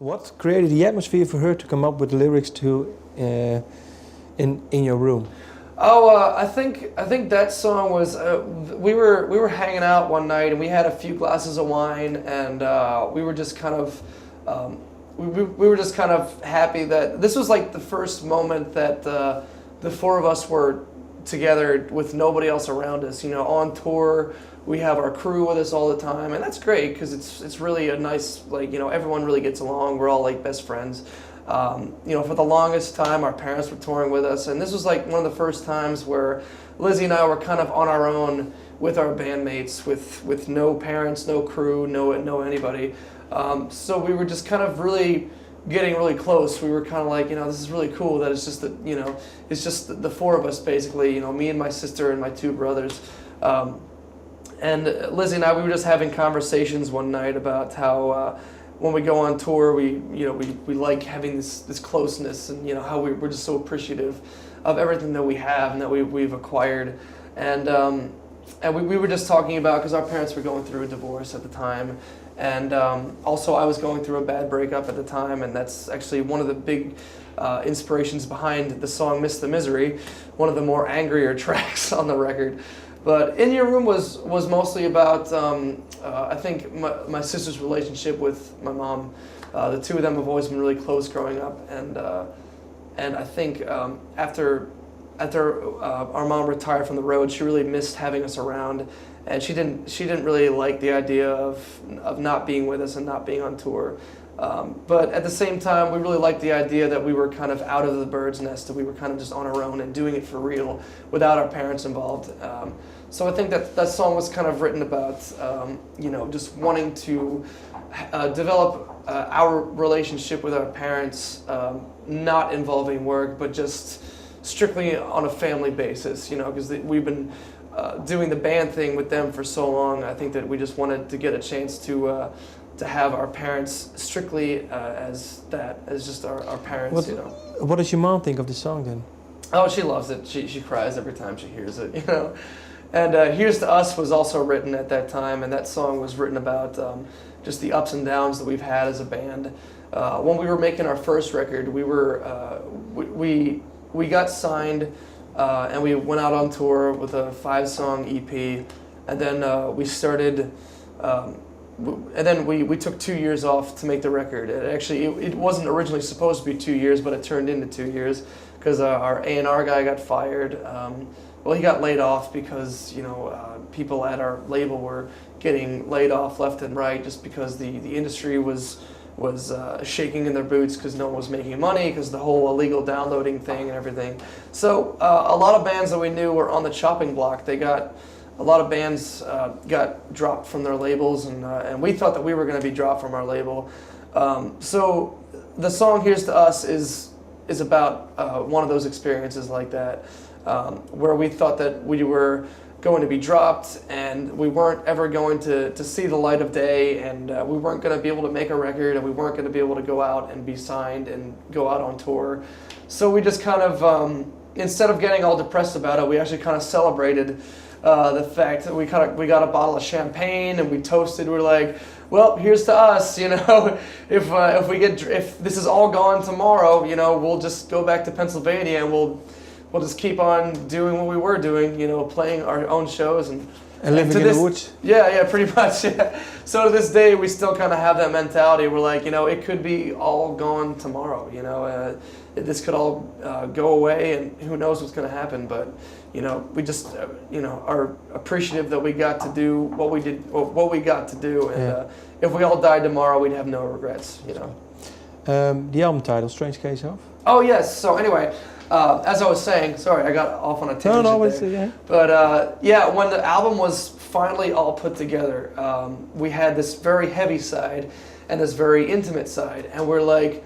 What created the atmosphere for her to come up with the lyrics to in your room? I think that song was we were hanging out one night and we had a few glasses of wine and we were just kind of we were just kind of happy that this was like the first moment that the four of us were together with nobody else around us. You know, on tour we have our crew with us all the time, and that's great because it's really a nice, like, you know, everyone really gets along. We're all like best friends. You know, for the longest time, our parents were touring with us, and this was like one of the first times where Lzzy and I were kind of on our own with our bandmates, with no parents, no crew, no anybody. So we were just kind of really getting really close. We were kind of like, you know, this is really cool that it's just that, you know, it's just the four of us basically, you know, me and my sister and my two brothers. And Lzzy and I, we were just having conversations one night about how when we go on tour, we like having this closeness, and you know how we're just so appreciative of everything that we have and that we've acquired, and we were just talking about, because our parents were going through a divorce at the time, and also I was going through a bad breakup at the time, and that's actually one of the big inspirations behind the song "Miss the Misery," one of the more angrier tracks on the record. But In Your Room was mostly about, I think, my sister's relationship with my mom. The two of them have always been really close growing up, and I think after our mom retired from the road, she really missed having us around, and she didn't really like the idea of not being with us and not being on tour. But at the same time, we really liked the idea that we were kind of out of the bird's nest, that we were kind of just on our own and doing it for real without our parents involved. So I think that song was kind of written about, you know, just wanting to develop our relationship with our parents, not involving work, but just strictly on a family basis, you know, because we've been doing the band thing with them for so long. I think that we just wanted to get a chance to have our parents strictly as just our parents, you know. What does your mom think of the song then? Oh, she loves it. She cries every time she hears it, you know. And Here's to Us was also written at that time, and that song was written about just the ups and downs that we've had as a band. When we were making our first record, we got signed, and we went out on tour with a 5-song EP, and then we started. And then we took 2 years off to make the record. It wasn't originally supposed to be 2 years, but it turned into 2 years because our A&R guy got fired. Well, he got laid off because, you know, people at our label were getting laid off left and right just because the industry was shaking in their boots because no one was making money because the whole illegal downloading thing and everything. So a lot of bands that we knew were on the chopping block. A lot of bands got dropped from their labels, and we thought that we were going to be dropped from our label. So the song "Here's to Us" is about one of those experiences like that, where we thought that we were going to be dropped and we weren't ever going to see the light of day, and we weren't going to be able to make a record, and we weren't going to be able to go out and be signed and go out on tour. So we just kind of, instead of getting all depressed about it, we actually kind of celebrated the fact that we got a bottle of champagne and we toasted. We're like, well, here's to us, you know. If this is all gone tomorrow, you know, we'll just go back to Pennsylvania and we'll just keep on doing what we were doing, you know, playing our own shows and living in the woods. Yeah, pretty much. Yeah. So to this day, we still kind of have that mentality. We're like, you know, it could be all gone tomorrow. You know, this could all go away, and who knows what's going to happen. But you know, we just you know, are appreciative that we got to do what we did, what we got to do. And if we all died tomorrow, we'd have no regrets. You know. The album title, "Strange Case of." Oh yes. So anyway. As I was saying, sorry, I got off on a tangent there. Yeah. But yeah, when the album was finally all put together, we had this very heavy side and this very intimate side, and we're like,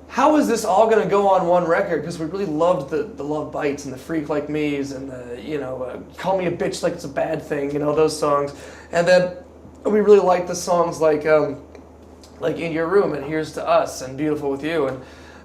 how is this all going to go on one record? Because we really loved the Love Bites and the Freak Like Me's and the, you know, Call Me a Bitch Like It's a Bad Thing, you know, those songs. And then we really liked the songs like In Your Room and Here's to Us and Beautiful With You.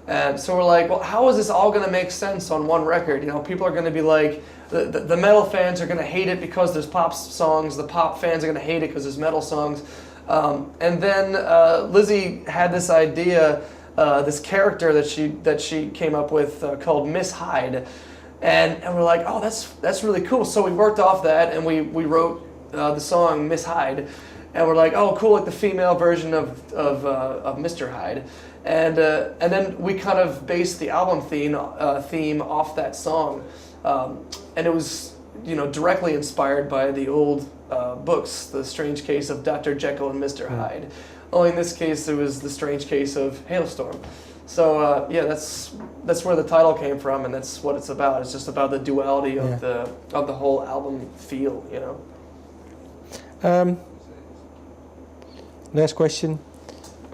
And so we're like, well, how is this all going to make sense on one record? You know, people are going to be like, the metal fans are going to hate it because there's pop songs. The pop fans are going to hate it because there's metal songs. And then Lzzy had this idea, this character that she came up with called Miss Hyde, and we're like, oh, that's really cool. So we worked off that, and we wrote the song Miss Hyde, and we're like, oh, cool, like the female version of Mr. Hyde, and then we kind of based the album theme off that song, and it was directly inspired by the old books, The Strange Case of Dr. Jekyll and Mr. Hyde. Only in this case, it was The Strange Case of Halestorm. So yeah, that's where the title came from, and that's what it's about. It's just about the duality of the whole album feel, Last question.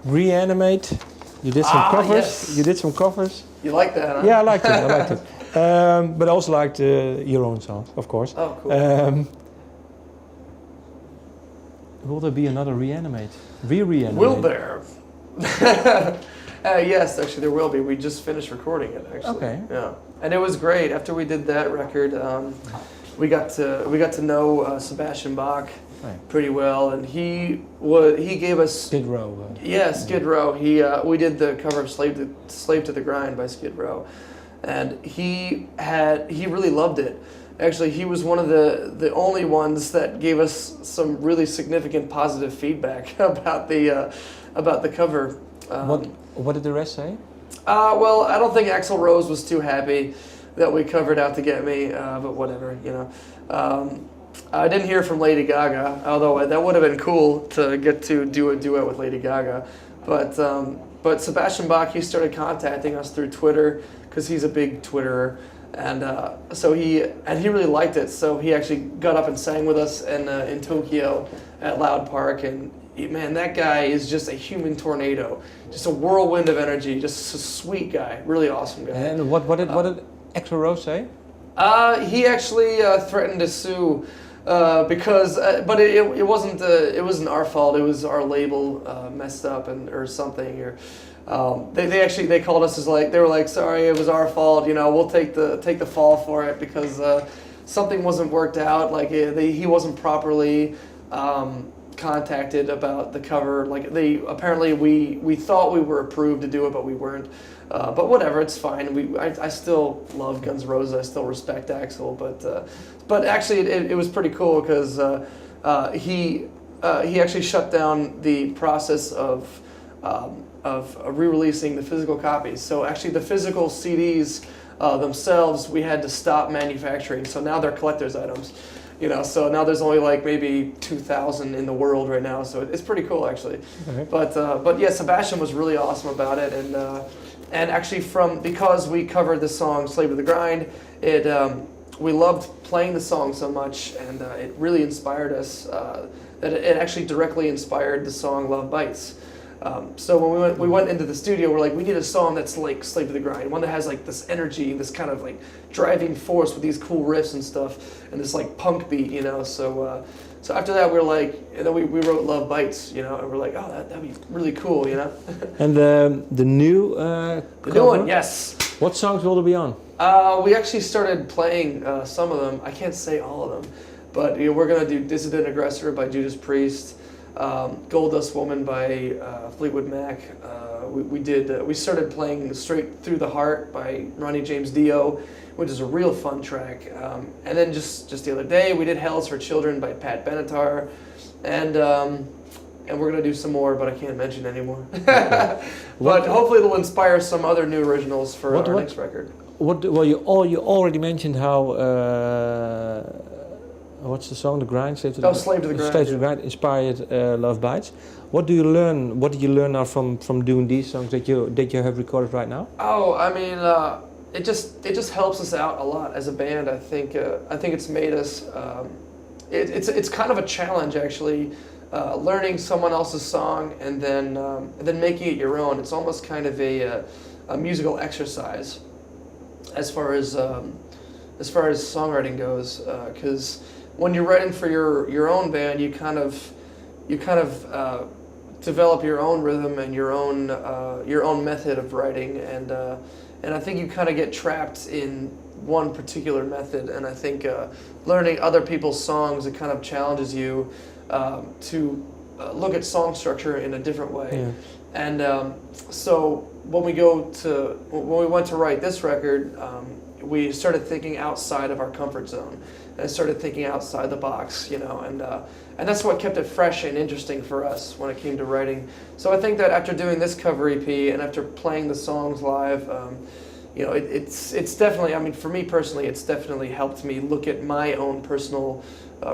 ReAniMate. You did some covers. Yes. You did some covers. You like that, huh? Yeah, I liked it. But I also liked your own songs, of course. Oh, cool. Will there be another ReAniMate? ReAniMate? Will there? Yes, actually there will be. We just finished recording it, actually. Okay. Yeah, and it was great. After we did that record, we got to know Sebastian Bach pretty well, and he gave us Skid Row. Skid Row. We did the cover of Slave to the Grind by Skid Row, and he really loved it. Actually, he was one of the only ones that gave us some really significant positive feedback about the cover. What did the rest say? Well, I don't think Axl Rose was too happy that we covered Out to Get Me, but whatever, I didn't hear from Lady Gaga, although that would have been cool to get to do a duet with Lady Gaga. But Sebastian Bach, he started contacting us through Twitter because he's a big Twitterer. And so he really liked it. So he actually got up and sang with us in Tokyo at Loud Park. And man, that guy is just a human tornado, just a whirlwind of energy, just a sweet guy, really awesome guy. And what did Axl Rose say? He actually threatened to sue because, but it wasn't our fault. It was our label messed up or something or. They called us they were like, sorry, it was our fault, we'll take the fall for it because something wasn't worked out, like he wasn't properly contacted about the cover, like apparently we thought we were approved to do it, but we weren't, but whatever, it's fine. I still love Guns N' Roses, I still respect Axl, but actually it was pretty cool because he actually shut down the process of re-releasing the physical copies. So actually the physical CDs themselves, we had to stop manufacturing. So now they're collector's items, so now there's only like maybe 2,000 in the world right now. So it's pretty cool actually. Okay. But yeah, Sebastian was really awesome about it. And actually because we covered the song Slave to the Grind, we loved playing the song so much, and it really inspired us, that it actually directly inspired the song Love Bites. So when we went into the studio, we're like, we need a song that's like Slave to the Grind, one that has like this energy, this kind of like driving force with these cool riffs and stuff, and this like punk beat, So after that, we were like, and then we wrote Love Bites, and we're like, oh, that'd be really cool, And the new the new one, yes. What songs will there be on? We actually started playing some of them. I can't say all of them, but we're gonna do Dissident Aggressor by Judas Priest. Gold Dust Woman by Fleetwood Mac. We started playing Straight Through the Heart by Ronnie James Dio, which is a real fun track. And then just the other day we did Hell is for Children by Pat Benatar, and we're gonna do some more, but I can't mention anymore. But hopefully it'll inspire some other new originals for our next record. You already mentioned how. What's the song? The Grind? Slave to the Grind. Slave to the Grind inspired Love Bites. What do you learn? What did you learn now from doing these songs that you have recorded right now? Oh, I mean, it just helps us out a lot as a band. I think it's made us. It's kind of a challenge actually, learning someone else's song and then making it your own. It's almost kind of a musical exercise, as far as songwriting goes, because. When you're writing for your own band, you kind of develop your own rhythm and your own method of writing, and I think you kind of get trapped in one particular method. And I think learning other people's songs, it kind of challenges you to look at song structure in a different way. Yeah. And so when we went to write this record, we started thinking outside of our comfort zone and started thinking outside the box, you know, and that's what kept it fresh and interesting for us when it came to writing. So I think that after doing this cover EP and after playing the songs live, you know, it's definitely, I mean, for me personally, it's definitely helped me look at my own personal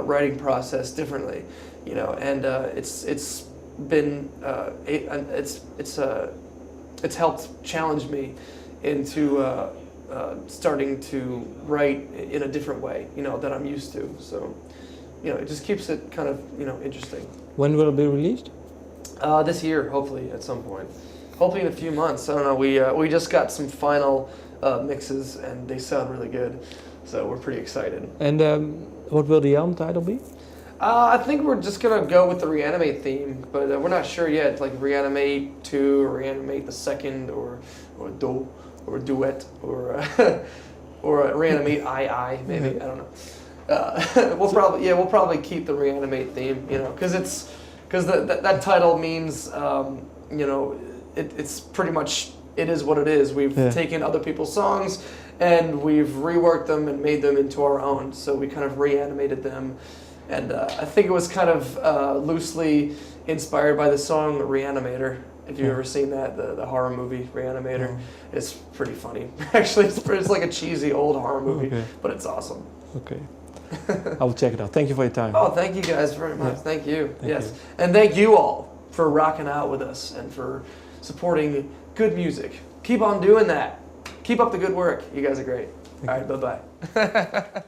writing process differently, you know, and it's been it's helped challenge me into starting to write in a different way, you know, that I'm used to. So, you know, it just keeps it kind of, you know, interesting. When will it be released? This year, hopefully, at some point. Hopefully in a few months. I don't know. We just got some final mixes, and they sound really good. So we're pretty excited. And what will the album title be? I think we're just gonna go with the ReAniMate theme, but we're not sure yet. Like ReAniMate 2, or ReAniMate the second, or Do, or Duet, or or ReAniMate II, maybe. I don't know. We'll probably keep the ReAniMate theme, you know, because that title means you know, it's pretty much, it is what it is. We've taken other people's songs and we've reworked them and made them into our own. So we kind of reanimated them. And I think it was kind of loosely inspired by the song Reanimator. If you've ever seen that, the horror movie Reanimator, it's pretty funny. Actually, it's like a cheesy old horror movie, but it's awesome. Okay. I will check it out. Thank you for your time. Oh, thank you guys very much. Yeah. Thank you. Thank you. And thank you all for rocking out with us and for supporting good music. Keep on doing that. Keep up the good work. You guys are great. All right, bye-bye.